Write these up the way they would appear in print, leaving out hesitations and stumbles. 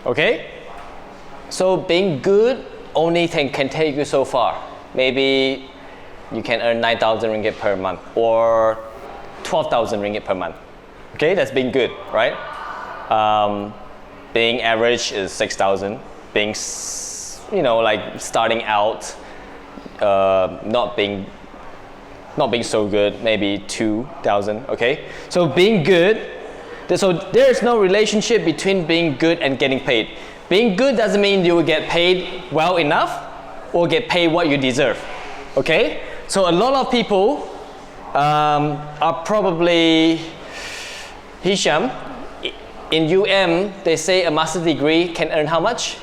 Okay? So being good only can take you so far. Maybe you can earn 9,000 ringgit per month or 12,000 ringgit per month. Okay, that's being good, right? Being average is 6,000. Being, like starting out, not being so good, maybe 2,000. Okay, so being good. So there is no relationship between being good and getting paid. Being good doesn't mean you will get paid well enough or get paid what you deserve. Okay, so a lot of people are probably Hisham. In they say a master's degree can earn how much?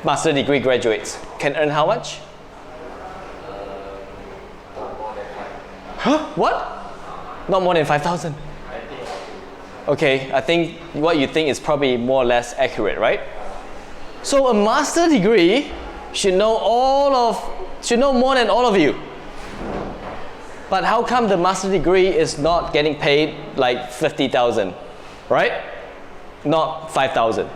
Master degree graduates can earn how much? Huh? What? Not more than 5,000. Okay, I think what you think is probably more or less accurate, right? So a master degree should know more than all of you. But how come the master degree is not getting paid like 50,000, right? Not 5,000.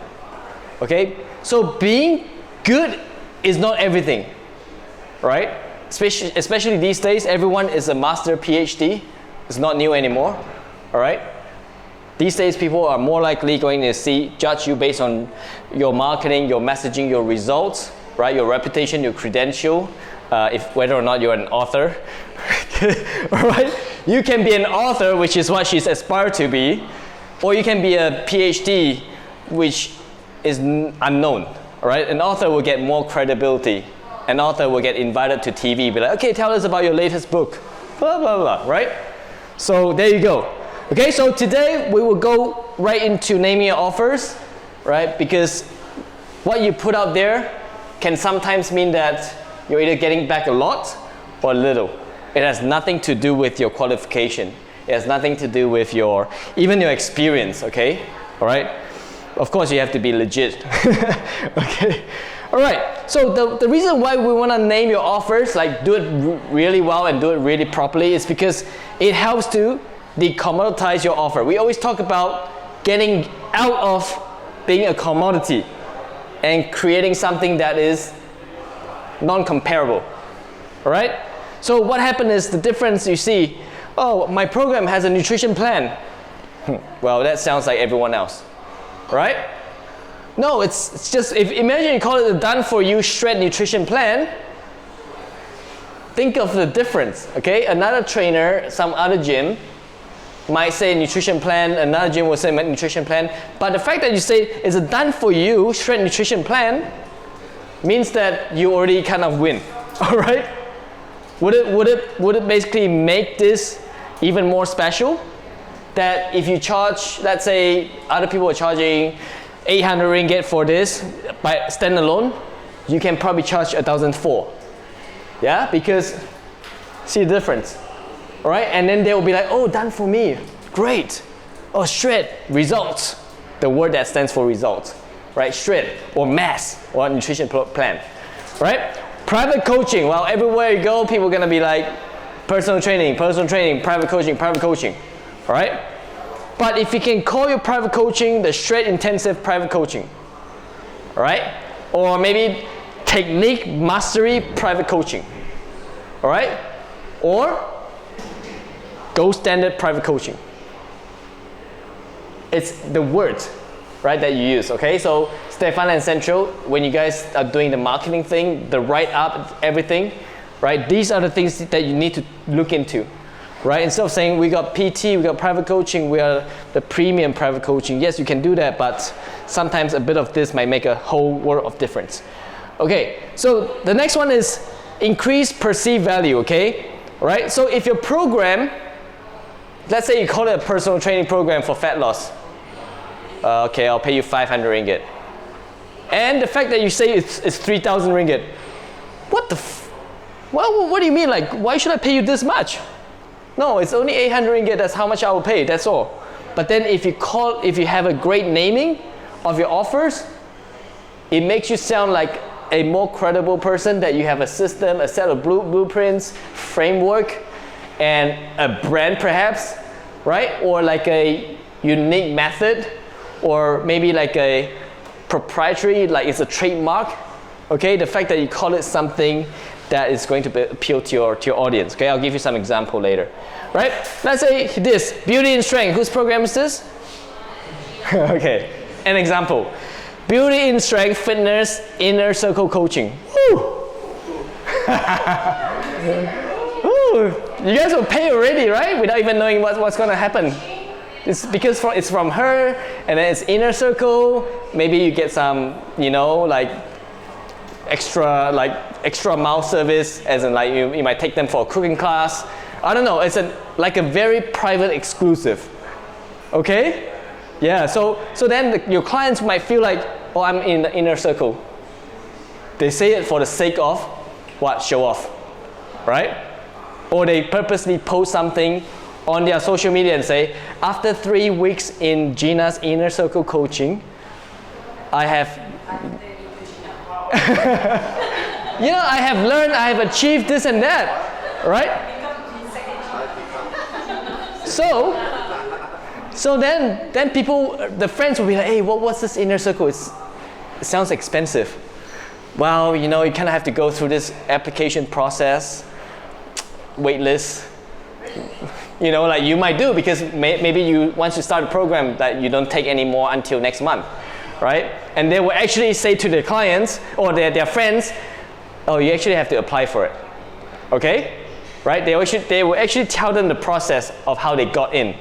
Okay? So being good is not everything, right? Especially these days, everyone is a master PhD. It's not new anymore, all right? These days, people are more likely going to judge you based on your marketing, your messaging, your results, right? Your reputation, your credential, whether or not you're an author. All right? You can be an author, which is what she's aspired to be, or you can be a PhD, which is unknown. All right? An author will get more credibility. An author will get invited to TV, be like, okay, tell us about your latest book, blah, blah, blah, right? So there you go. Okay, so today we will go right into naming your offers, right? Because what you put out there can sometimes mean that you're either getting back a lot or little. It has nothing to do with your qualification. It has nothing to do with even your experience, okay? All right? Of course, you have to be legit. Okay? All right, so the reason why we want to name your offers, like do it really well and do it really properly, is because it helps to decommoditize your offer. We always talk about getting out of being a commodity and creating something that is non-comparable. All right? So what happened is the difference you see, oh, my program has a nutrition plan. Well, that sounds like everyone else, right? No, it's just, imagine you call it a done-for-you shred nutrition plan. Think of the difference, okay? Another trainer, some other gym, might say nutrition plan, another gym will say nutrition plan, but the fact that you say it's a done-for-you shred nutrition plan means that you already kind of win, all right? Would it basically make this even more special? That if you charge, let's say other people are charging 800 ringgit for this by standalone, you can probably charge 1,004. Yeah, because see the difference, all right? And then they will be like, oh, done for me, great. Oh, shred, results, the word that stands for results, right? Shred or mass or nutrition plan, right? Private coaching, well, everywhere you go, people are gonna be like personal training, private coaching, all right? But if you can call your private coaching the shred intensive private coaching, all right? Or maybe technique mastery private coaching, all right? Or gold standard private coaching. It's the word, right, that you use, okay? So Stefan and Central, when you guys are doing the marketing thing, the write-up, everything, right? These are the things that you need to look into, right? Instead of saying we got PT, we got private coaching, we are the premium private coaching. Yes, you can do that, but sometimes a bit of this might make a whole world of difference. Okay, so the next one is increase perceived value, okay? Right? So if your program, let's say you call it a personal training program for fat loss. Okay, I'll pay you 500 ringgit. And the fact that you say it's 3,000 ringgit. What do you mean? Like, why should I pay you this much? No, it's only 800 ringgit, that's how much I will pay, that's all. But then if you have a great naming of your offers, it makes you sound like a more credible person, that you have a system, a set of blueprints, framework, and a brand perhaps, right? Or like a unique method, or maybe like a proprietary, like it's a trademark. Okay, the fact that you call it something that is going to appeal to your audience. Okay, I'll give you some example later. Right? Let's say this, Beauty in Strength. Whose program is this? Okay, an example. Beauty in Strength Fitness Inner Circle Coaching. Woo! Woo! You guys will pay already, right? Without even knowing what's going to happen. It's because it's from her, and then it's inner circle. Maybe you get some, like extra mouth service, as in like you might take them for a cooking class. I don't know. It's like a very private exclusive. Okay? Yeah. So then your clients might feel like, oh, I'm in the inner circle. They say it for the sake of what? Show off, right? Or they purposely post something on their social media and say, after 3 weeks in Gina's inner circle coaching, I have I have learned, I have achieved this and that, right? So then people, the friends will be like, hey, what's this inner circle? It sounds expensive. Well, you kind of have to go through this application process, wait list. Like you might do, because maybe once you start a program that you don't take any more until next month, right? And they will actually say to their clients or their friends, oh, you actually have to apply for it, okay? Right? They will actually tell them the process of how they got in,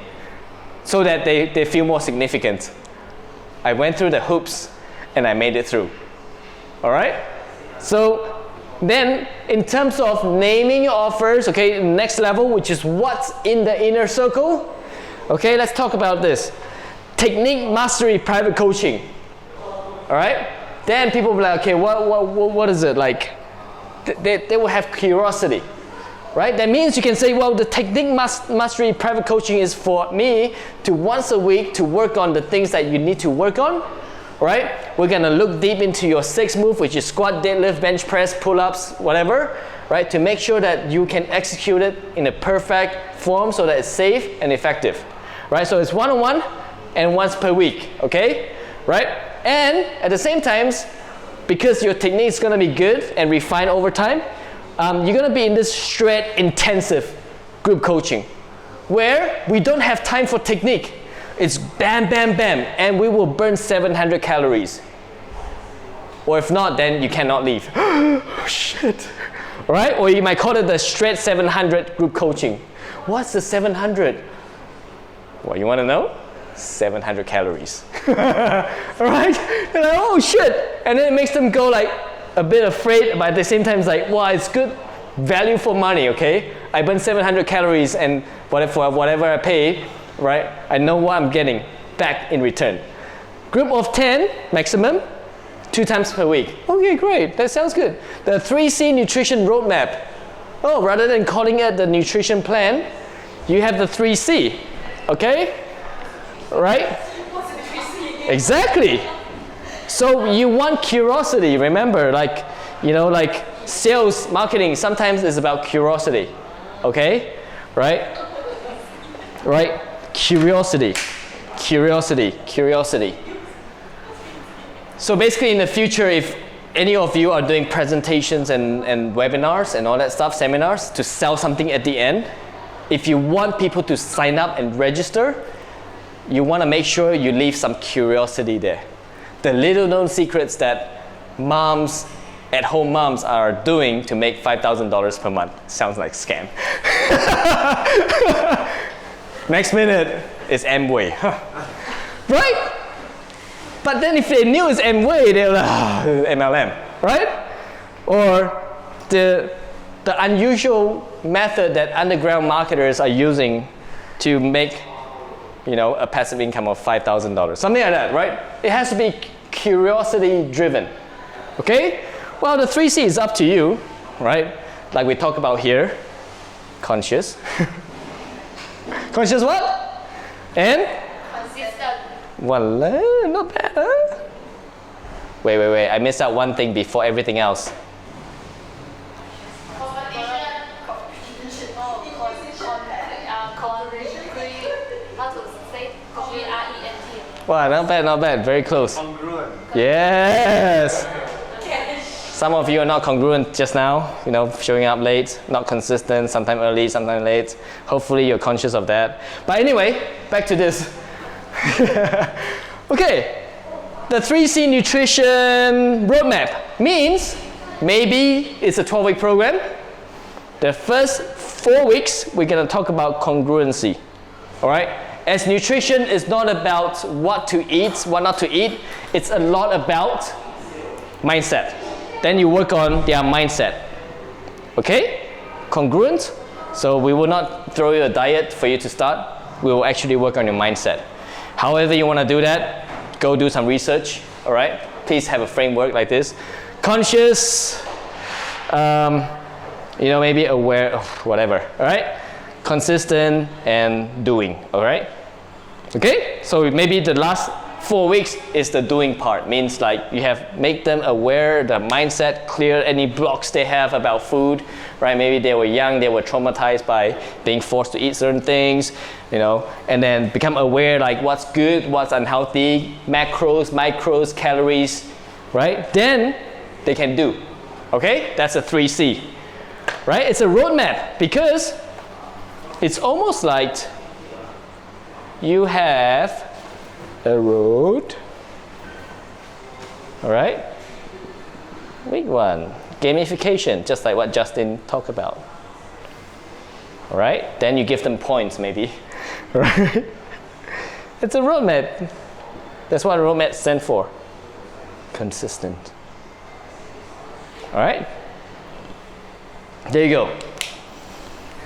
so that they feel more significant. I went through the hoops and I made it through. All right? So then, in terms of naming your offers, okay, next level, which is what's in the inner circle, okay, let's talk about this. Technique Mastery Private Coaching. All right? Then people will be like, okay, what is it? Like, they will have curiosity, right? That means you can say, well, the Technique Mastery Private Coaching is for me to once a week to work on the things that you need to work on. Right? We're gonna look deep into your 6 move, which is squat, deadlift, bench press, pull-ups, whatever, right? To make sure that you can execute it in a perfect form so that it's safe and effective, right? So it's one-on-one and once per week, okay? Right? And at the same time, because your technique is gonna be good and refined over time, you're gonna be in this shred intensive group coaching where we don't have time for technique. It's bam, bam, bam, and we will burn 700 calories. Or if not, then you cannot leave. Oh, shit. Right? Or you might call it the Shred 700 group coaching. What's the 700? Well, you want to know? 700 calories. Right? You're like, oh, shit. And then it makes them go like a bit afraid, but at the same time, it's like, wow, it's good value for money, okay? I burn 700 calories, and for whatever I pay, right? I know what I'm getting back in return. Group of 10 maximum, 2 times per week. Okay, great. That sounds good. The 3C nutrition roadmap. Oh, rather than calling it the nutrition plan, you have the 3C. Okay? Right? What's the 3C? Exactly. So you want curiosity. Remember, like sales, marketing sometimes is about curiosity. Okay? Right? Right? Curiosity. So basically in the future, if any of you are doing presentations and webinars and all that stuff, seminars, to sell something at the end, if you want people to sign up and register, you want to make sure you leave some curiosity there. The little known secrets that moms, at-home moms are doing to make $5,000 per month. Sounds like scam. Next minute is Amway. Right? But then if they knew it's Amway, they're like, MLM, right? Or the unusual method that underground marketers are using to make, a passive income of $5,000. Something like that, right? It has to be curiosity driven. Okay? Well, the 3C is up to you, right? Like we talk about here, conscious. Conscious what? And? Consistent. Well, not bad, huh? Wait. I missed out one thing before everything else. Wow, not bad, not bad. Very close. Congruent. Yes. Some of you are not congruent just now, you know, showing up late, not consistent, sometimes early, sometimes late. Hopefully you're conscious of that. But anyway, back to this. Okay, the 3C nutrition roadmap means maybe it's a 12-week program. The first 4 weeks, we're gonna talk about congruency, all right? As nutrition is not about what to eat, what not to eat, it's a lot about mindset. Then you work on their mindset. Okay? Congruent. So we will not throw you a diet for you to start. We will actually work on your mindset. However you want to do that, go do some research. All right? Please have a framework like this. Conscious, you know, maybe aware of whatever. All right? Consistent and doing. All right? Okay? So maybe the last 4 weeks is the doing part. Means like you have make them aware, the mindset, clear any blocks they have about food, right? Maybe they were young, they were traumatized by being forced to eat certain things, you know, and then become aware like what's good, what's unhealthy, macros, micros, calories, right? Then they can do. Okay? That's a 3C, right? It's a roadmap because it's almost like you have a road. All right. Week 1, gamification, just like what Justin talked about. All right. Then you give them points, maybe. All right. It's a roadmap. That's what a roadmap stands for. Consistent. All right. There you go.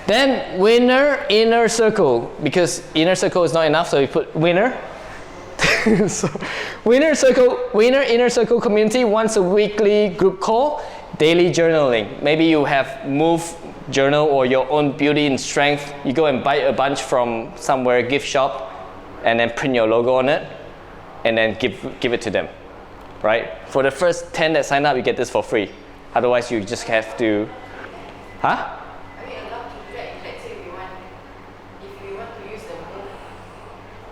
Then winner, inner circle, because inner circle is not enough, so we put winner. So, winner inner circle community, once a weekly group call, daily journaling. Maybe you have Move journal or your own beauty and strength. You go and buy a bunch from somewhere, gift shop, and then print your logo on it, and then give it to them, right? For the first 10 that sign up, you get this for free. Otherwise, you just have to, huh? Are we allowed to drag, let's say if we want to use the Move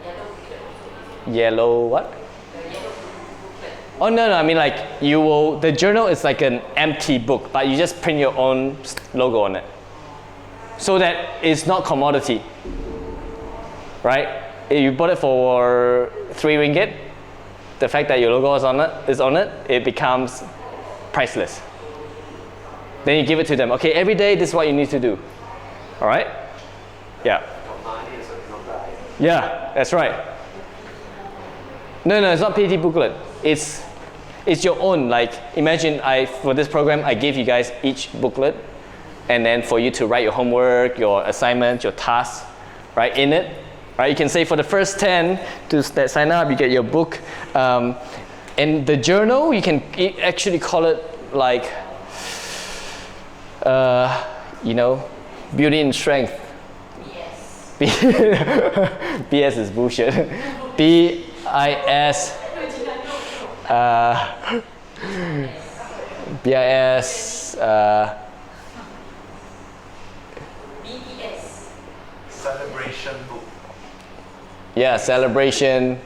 yellow booklet also, is it? Yellow what? The yellow booklet. Oh no, I mean like you will, the journal is like an empty book, but you just print your own logo on it. So that it's not commodity, right? If you bought it for 3 ringgit, the fact that your logo is on it, it becomes priceless. Then you give it to them. Okay, every day this is what you need to do. All right? Yeah. Yeah, that's right. No, it's not PT booklet. It's your own. Like imagine for this program I give you guys each booklet, and then for you to write your homework, your assignment, your tasks, right in it. Right? You can say for the first 10 that sign up, you get your book, and the journal you can actually call it like, you know, beauty and strength. BS. BS is bullshit. BIS. BIS. BES. Celebration book. Yeah, celebration,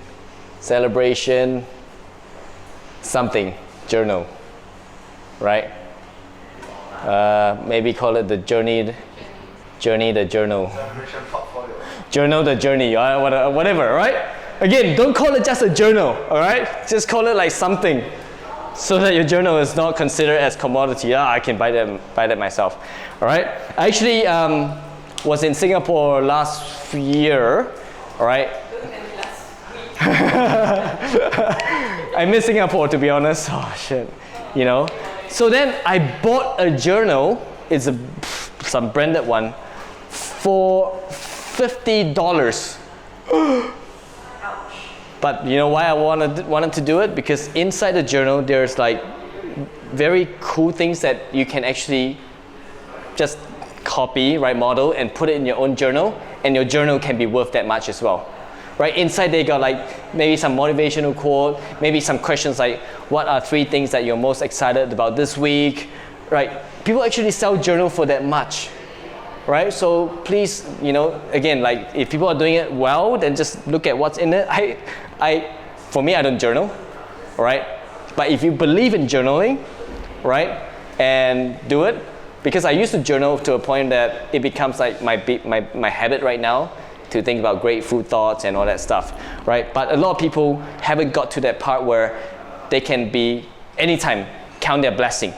something, journal, right? Maybe call it the journey, the journal. Celebration portfolio. Journal the journey, whatever, right? Again, don't call it just a journal, all right? Just call it like something, so that your journal is not considered as commodity. I can buy that myself, all right? I actually was in Singapore last year, all right? I miss Singapore, to be honest. Oh shit, you know. So then I bought a journal. It's some branded one for $50. But you know why I wanted to do it? Because inside the journal there's like very cool things that you can actually just copy, right, model, and put it in your own journal, and your journal can be worth that much as well. Right, inside they got like maybe some motivational quote, maybe some questions like what are 3 things that you're most excited about this week, right? People actually sell journal for that much, right? So please, you know, again, like if people are doing it well, then just look at what's in it. I For me, I don't journal, right? But if you believe in journaling, right, and do it, because I used to journal to a point that it becomes like my habit right now to think about great food thoughts and all that stuff, right? But a lot of people haven't got to that part where they can be anytime count their blessing,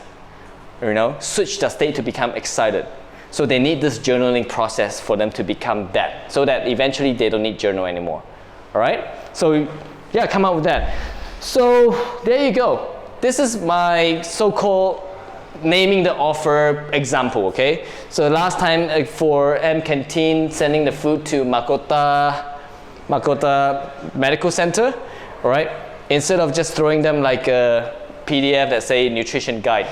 you know, switch the state to become excited. So they need this journaling process for them to become that, so that eventually they don't need journal anymore, all right? So yeah, come up with that. So there you go. This is my so-called naming the offer example, okay? So last time for M Canteen sending the food to Makota Medical Center, all right? Instead of just throwing them like a PDF that say nutrition guide,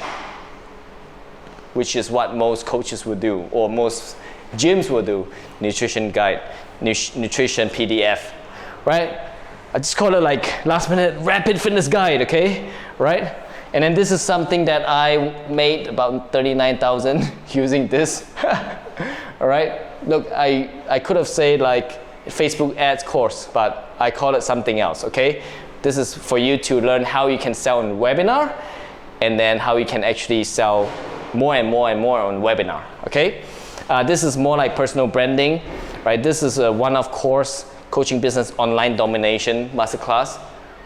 which is what most coaches would do, or most gyms will do, nutrition guide, nutrition PDF, right? I just call it like last minute rapid fitness guide, okay, right? And then this is something that I made about 39,000 using this, all right? Look, I could have said like Facebook ads course, but I call it something else, okay? This is for you to learn how you can sell on webinar, and then how you can actually sell more and more and more on webinar, okay? This is more like personal branding, right? This is a one-off course, coaching business online domination masterclass.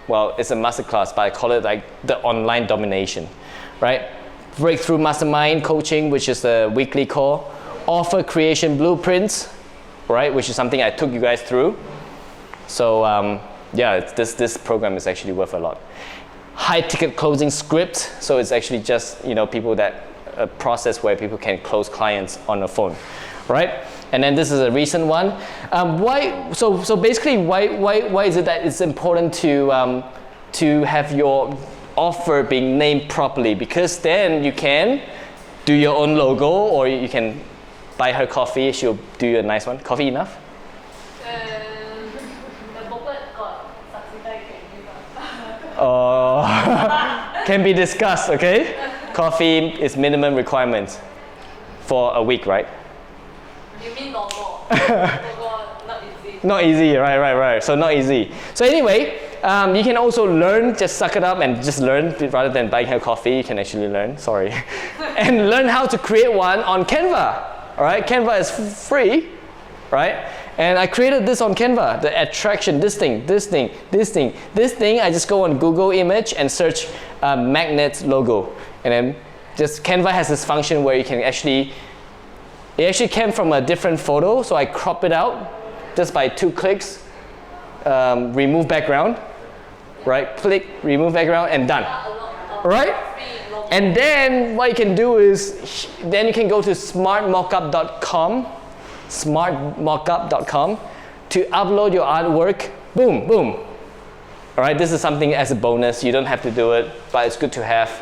Well, it's a masterclass, but I call it like the online domination, right? Breakthrough Mastermind Coaching, which is a weekly call. Offer Creation Blueprints, right? Which is something I took you guys through. So yeah, this program is actually worth a lot. High ticket closing script. So it's actually just, you know, people that a process where people can close clients on the phone, right? And then this is a recent one. Why? So basically, why is it that it's important to have your offer being named properly? Because then you can do your own logo, or you can buy her coffee. She'll do you a nice one. Coffee enough? The booklet got subsidized. Can be discussed. Okay. Coffee is minimum requirement for a week, right? You mean normal? Not easy. Not easy, right. So not easy. So anyway, you can also learn, just suck it up and just learn rather than buying her coffee. You can actually learn, sorry. And learn how to create one on Canva, all right? Canva is free, right? And I created this on Canva, the attraction, this thing. I just go on Google image and search magnet logo. And then just Canva has this function where you can actually, it actually came from a different photo, so I crop it out just by 2 clicks, remove background, right? Click, remove background, and done, right? And then what you can do is, then you can go to smartmockup.com to upload your artwork, boom. All right, this is something as a bonus. You don't have to do it, but it's good to have,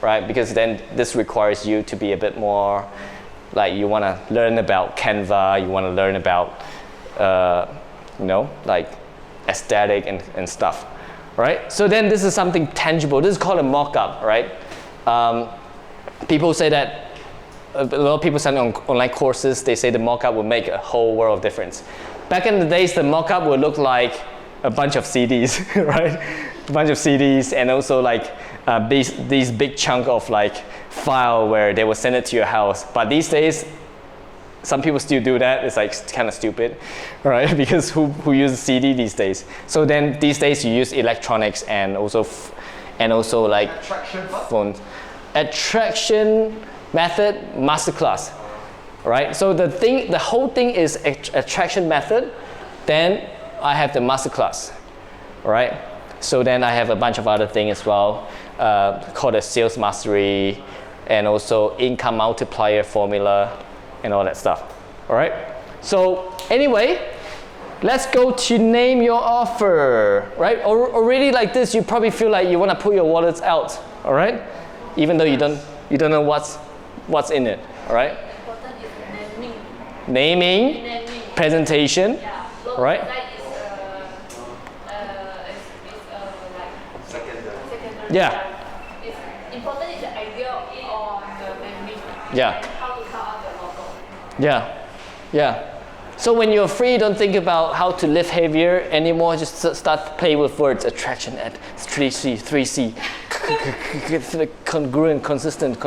right? Because then this requires you to be a bit more, like you want to learn about Canva, you want to learn about, you know, like aesthetic and stuff, right? So then this is something tangible. This is called a mock-up, right? People say that, a lot of people send on online courses, they say the mock-up will make a whole world of difference. Back in the days, the mock-up would look like a bunch of CDs, right? A bunch of CDs, and also like these big chunk of like file where they will send it to your house. But these days, some people still do that. It's like kind of stupid, right? Because who uses CD these days? So then these days you use electronics and also like phones. Attraction method masterclass, right? So the whole thing is attraction method. Then I have the masterclass, right? So then I have a bunch of other things as well, called a sales mastery, and also income multiplier formula, and all that stuff. All right. So anyway, let's go to name your offer, right? Already like this, you probably feel like you want to put your wallets out, all right? Even though you don't know what's in it, all right? Important is Naming, presentation, yeah. right? Secondary. Yeah. It's important is the idea on the naming. Yeah. And how to cut out the logo. Yeah. So when you're free, don't think about how to lift heavier anymore. Just start play with words. Attraction at 3C, 3C. Congruent, consistent,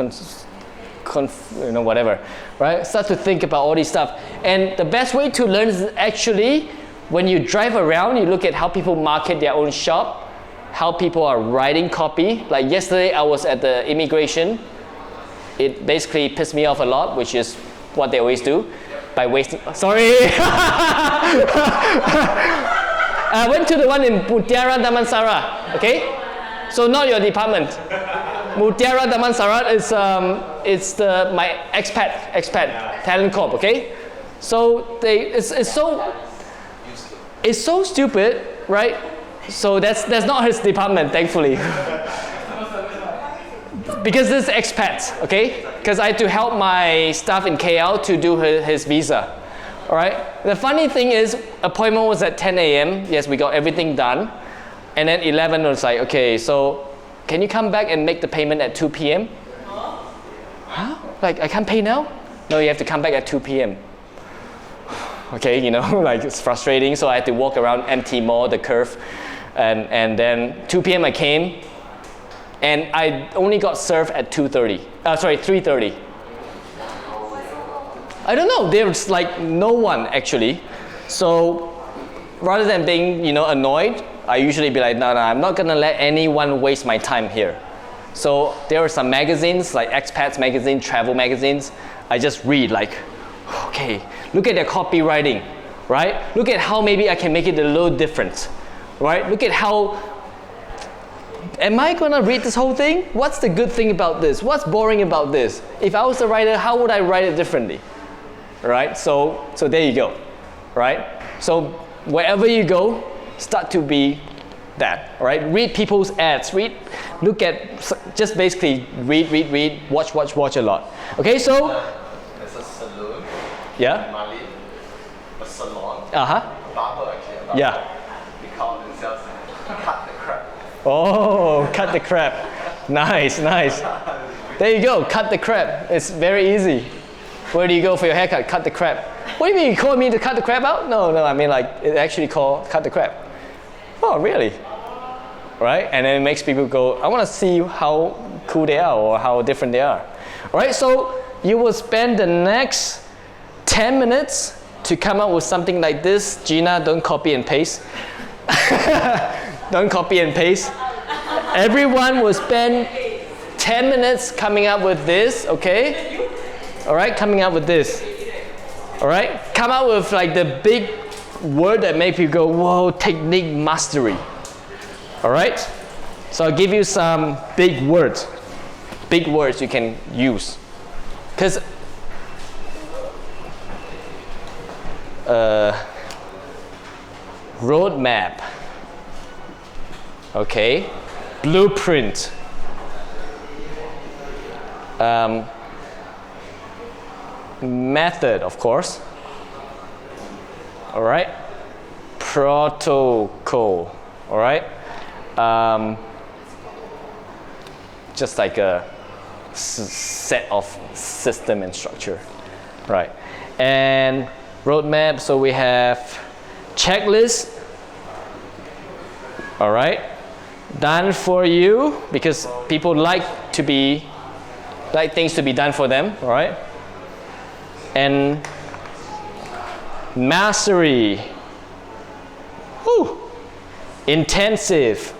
whatever, right? Start to think about all these stuff. And the best way to learn is actually when you drive around, you look at how people market their own shop, how people are writing copy. Like yesterday, I was at the immigration. It basically pissed me off a lot, which is what they always do. By wasting, sorry. I went to the one in Mutiara Damansara, okay? So not your department. Mutiara Damansara is my expat talent corp, okay? So it's so stupid, right? So that's not his department, thankfully. Because this is expats, okay? Because I had to help my staff in KL to do his visa, all right? The funny thing is, appointment was at 10 a.m. Yes, we got everything done. And then 11 was like, okay, so can you come back and make the payment at 2 p.m.? Huh? Like, I can't pay now? No, you have to come back at 2 p.m. Okay, like it's frustrating. So I had to walk around empty mall, the curve. And then 2 p.m. I came. And I only got served at 3:30. I don't know, there's like no one actually. So rather than being, annoyed, I usually be like, no, I'm not gonna let anyone waste my time here. So there are some magazines, like expats magazine, travel magazines. I just read like, okay, look at their copywriting, right? Look at how maybe I can make it a little different, right? Look at how, am I gonna read this whole thing? What's the good thing about this? What's boring about this? If I was the writer, how would I write it differently? Right? So there you go, right? So wherever you go, start to be that, right? Read people's ads, just basically read, watch a lot. Okay, so. There's a saloon. Yeah? In Mali. A salon. Uh-huh. A barber actually. A barber. Yeah. They call themselves cut the crap. Oh, cut the crap. Nice. There you go, cut the crap. It's very easy. Where do you go for your haircut? Cut the crap. What do you mean, you call me to cut the crap out? No, I mean like, it actually called cut the crap. Oh, really? Right? And then it makes people go, I want to see how cool they are or how different they are. All right, so you will spend the next 10 minutes to come up with something like this. Gina, don't copy and paste. Don't copy and paste. Everyone will spend 10 minutes coming up with this, okay? All right, coming up with this. All right, come up with like the big word that make people go, whoa, technique mastery. All right, so I'll give you some big words you can use. Because roadmap. Okay, blueprint. Method, of course. All right, protocol. All right, just like a set of system and structure. Right, and roadmap. So we have checklist. All right, done for you, because people like things to be done for them. All right, and mastery. Whew. Intensive.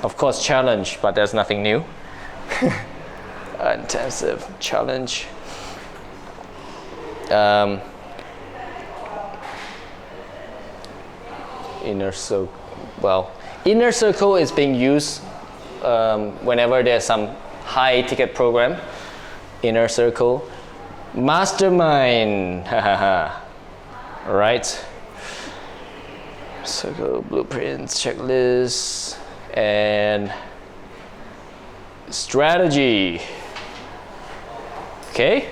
Of course, challenge, but there's nothing new. Intensive, challenge. Inner circle. Well, inner circle is being used whenever there's some high ticket program. Inner circle. Mastermind. Right. Circle, blueprints, checklists, and strategy. Okay.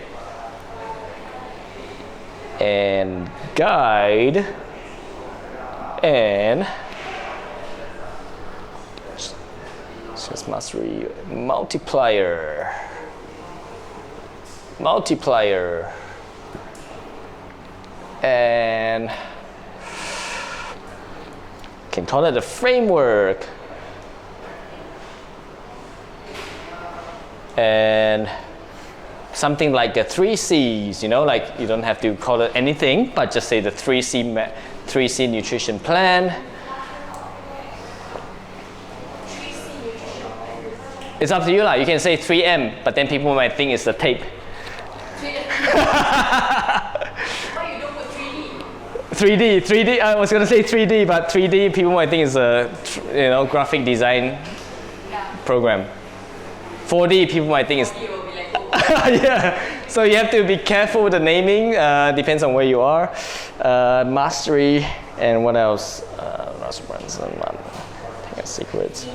And guide. And sales mastery multiplier. multiplier, and can call it a framework, and something like a 3Cs, you know, like you don't have to call it anything, but just say the 3C nutrition plan. It's up to you, like you can say 3M, but then people might think it's the tape. Why you don't put 3D? 3D. I was gonna say 3D, but 3D people might think it's a graphic design program. 4D people might think it's You will be like, oh, yeah. So you have to be careful with the naming. Depends on where you are. Mastery and what else? Ross Brunson, secrets.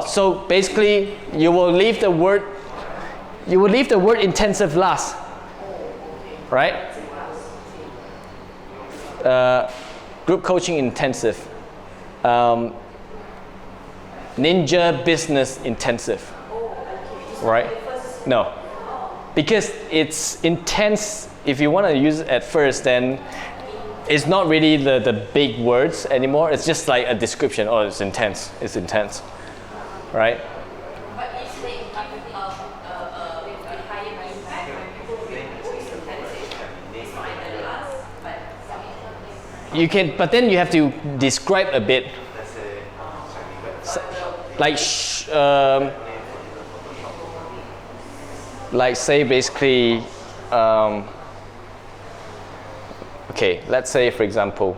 So basically, you will leave the word intensive last, right? Group coaching intensive, ninja business intensive, right? No, because it's intense. If you want to use it at first, then it's not really the big words anymore. It's just like a description. Oh, it's intense. It's intense. Right? but if they give with higher impact, when people will choose intensive, it's not at the last, but You can, but then you have to describe a bit. Like say basically, okay, let's say for example,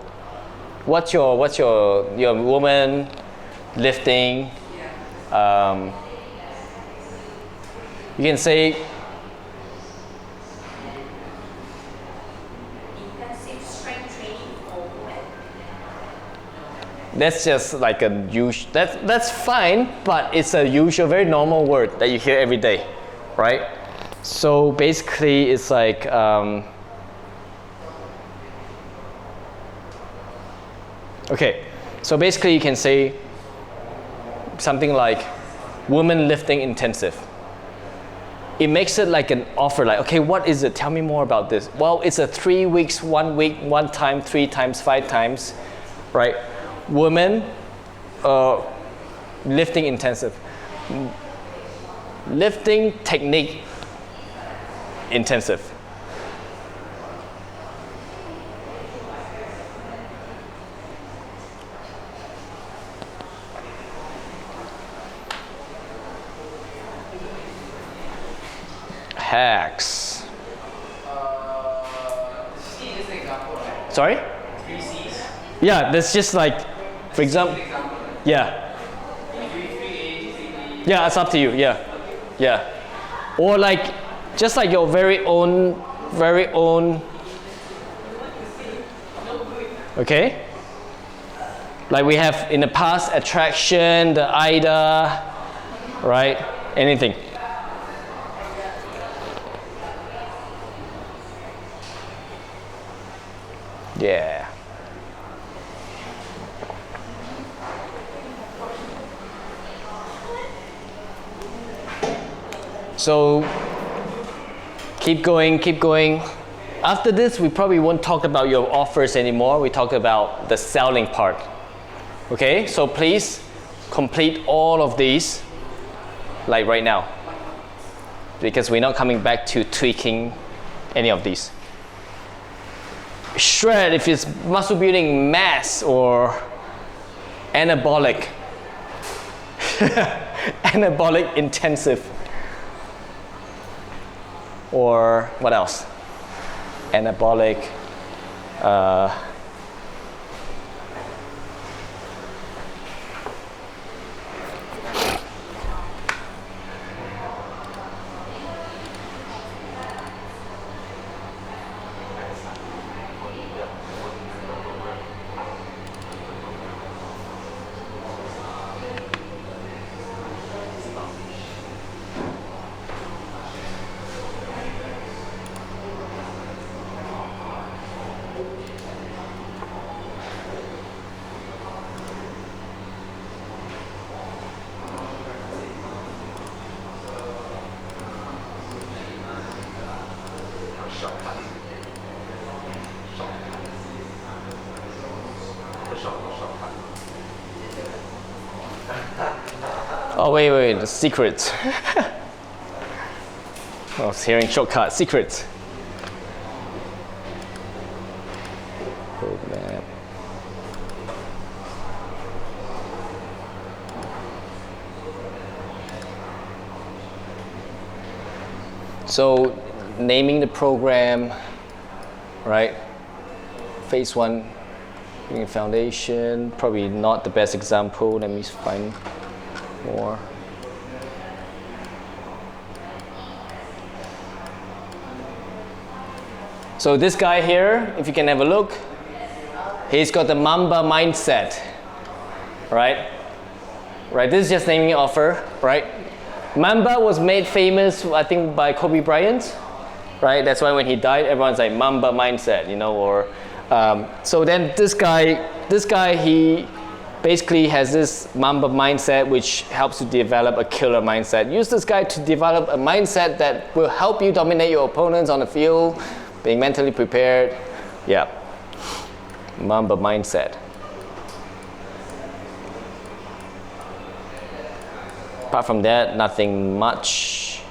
what's your woman lifting? You can say intensive strength training for women. that's just like a usual. That's fine, but it's a usual, very normal word that you hear every day, right? So basically, it's like okay. So basically, you can say something like women lifting intensive. It makes it like an offer, like, okay, what is it? Tell me more about this. Well, it's a 3 weeks, 1 week, 1 time, 3 times, 5 times, right? Women lifting intensive. Lifting technique intensive. Hacks. C is an example, right? Sorry? 3 C's. Yeah, that's just like, for example, Example, right? yeah. 3A, 3B. Yeah, it's up to you. Yeah, yeah. Or like, just like your very own. Okay. Like we have in the past, attraction, the IDA, right? Anything. Yeah. So keep going, keep going. After this, we probably won't talk about your offers anymore. We talk about the selling part. Okay, so please complete all of these like right now, because we're not coming back to tweaking any of these. Shred if it's muscle building mass or anabolic. Anabolic intensive. Or what else? Anabolic. Oh, wait, the secret. I was hearing shortcut, secret. Roadmap. So, naming the program, right? Phase 1, foundation, probably not the best example. Let me find more. So this guy here, if you can have a look, he's got the Mamba mindset, right? Right, this is just naming an offer, right? Mamba was made famous, I think, by Kobe Bryant, right? That's why when he died, everyone's like Mamba mindset, you know, or so then this guy, he basically has this Mamba mindset, which helps to develop a killer mindset. Use this guy to develop a mindset that will help you dominate your opponents on the field, being mentally prepared. Yeah, Mamba mindset. Apart from that, nothing much.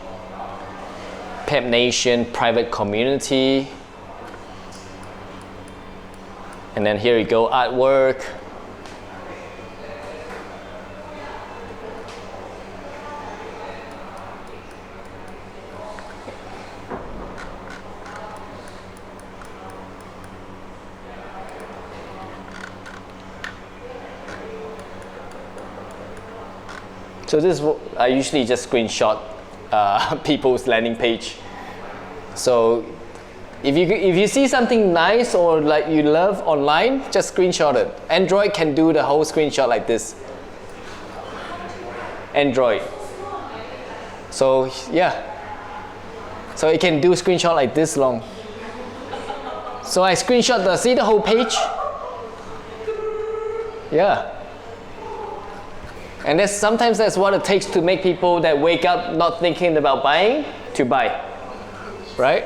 Pep Nation, private community. And then here you go, artwork. So this is what I usually just screenshot people's landing page. So if you see something nice or like you love online, just screenshot it. Android can do the whole screenshot like this. Android. So yeah. So it can do a screenshot like this long. So I screenshot see the whole page. Yeah. And sometimes that's what it takes to make people that wake up not thinking about buying to buy, right?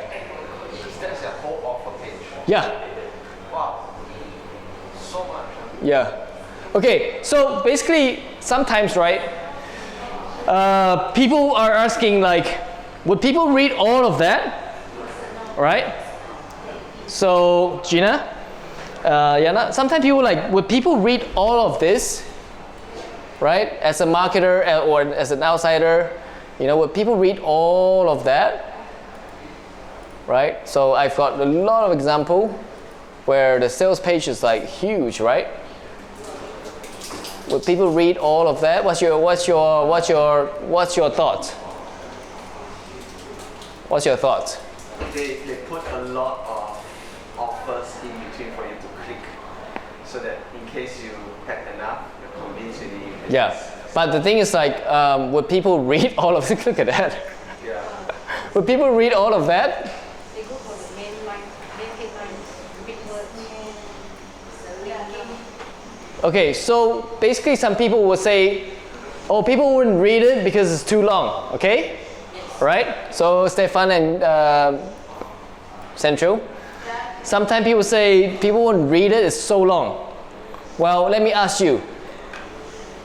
That's your whole offer page. Yeah. Wow. So much. Yeah. Okay, so basically sometimes, right, people are asking like, would people read all of that, right? So Gina, Yana, sometimes people like, would people read all of this? Right? As a marketer or as an outsider, you know, would people read all of that? Right? So I've got a lot of example where the sales page is like huge, right? Would people read all of that? What's your thought? What's your thought? They put a lot of offers in between for you to click, so that in case you had enough, you're convinced you need. Yeah, but the thing is like, would people read all of it? Look at that. Yeah. Would people read all of that? They go for the main line, main headline, big words, the linking. Okay, so basically some people will say, oh, people wouldn't read it because it's too long, okay? Yes. Right? So Stefan and Central. Sometimes people say people wouldn't read it, it's so long. Well, let me ask you.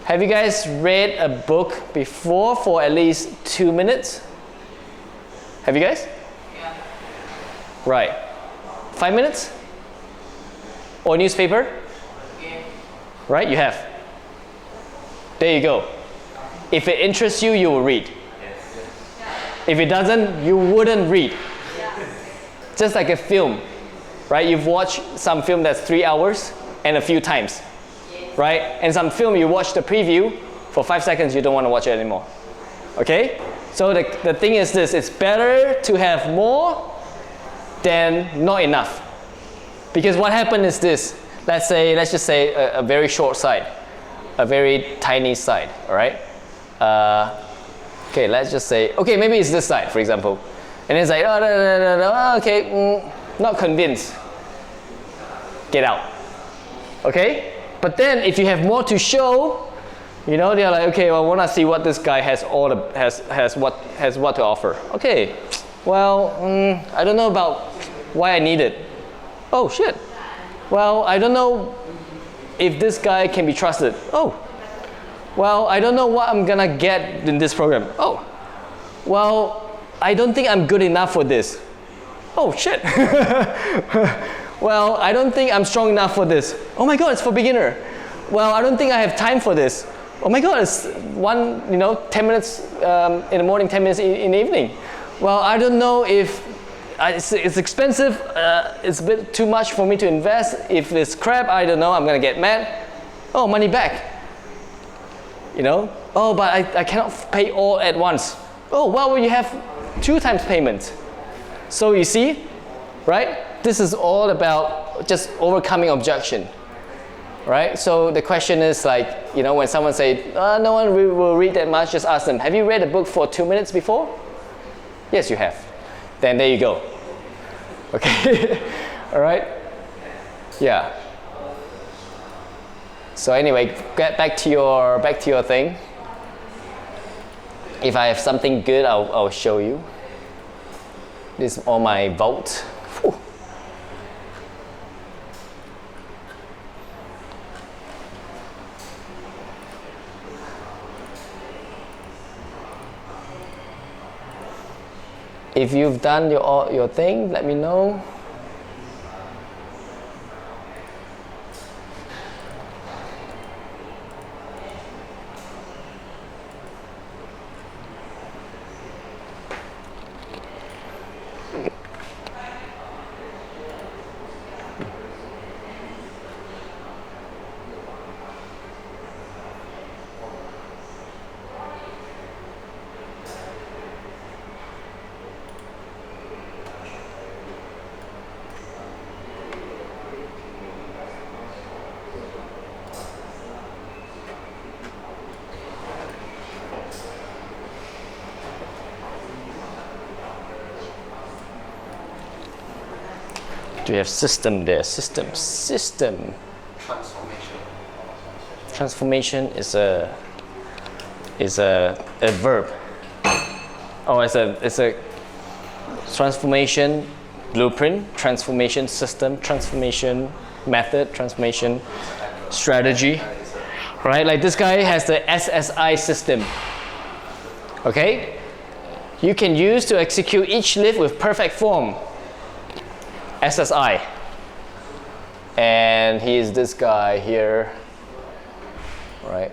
Have you guys read a book before for at least 2 minutes? Have you guys? Yeah. Right. 5 minutes? Or newspaper? Yeah. Right, you have. There you go. If it interests you, you will read. If it doesn't, you wouldn't read. Just like a film, right? You've watched some film that's 3 hours and a few times. Right? And some film you watch the preview, for 5 seconds you don't want to watch it anymore. Okay? So the thing is this, it's better to have more than not enough. Because what happened is this, let's just say a very short site, a very tiny site, all right? Okay, let's just say, okay, maybe it's this side, for example. And it's like, okay, not convinced. Get out. Okay? But then if you have more to show, you know, they're like, okay, well, I want to see what this guy has what to offer. Okay, well, I don't know about why I need it. Oh shit. Well, I don't know if this guy can be trusted. Oh, Well, I don't know what I'm gonna get in this program. Oh, well, I don't think I'm good enough for this. Oh shit. Well, I don't think I'm strong enough for this. Oh my God, it's for beginner. Well, I don't think I have time for this. Oh my God, it's 10 minutes in the morning, 10 minutes in the evening. Well, I don't know if it's expensive. It's a bit too much for me to invest. If it's crap, I don't know. I'm gonna get mad. Oh, money back. Oh, but I cannot pay all at once. Oh, well, you have 2 times payment. So you see, right? This is all about just overcoming objection, right? So the question is like, when someone say, no one will read that much, just ask them, have you read a book for 2 minutes before? Yes, you have. Then there you go. Okay, all right? Yeah. So anyway, get back to your thing. If I have something good, I'll show you. This is all my vault. Whew. If you've done your thing, let me know. Do you have system there? System. Transformation is a verb. Oh, it's a transformation blueprint, transformation system, transformation method, transformation strategy. Right? Like this guy has the SSI system. Okay? You can use to execute each lift with perfect form. SSI, and he's this guy here, right?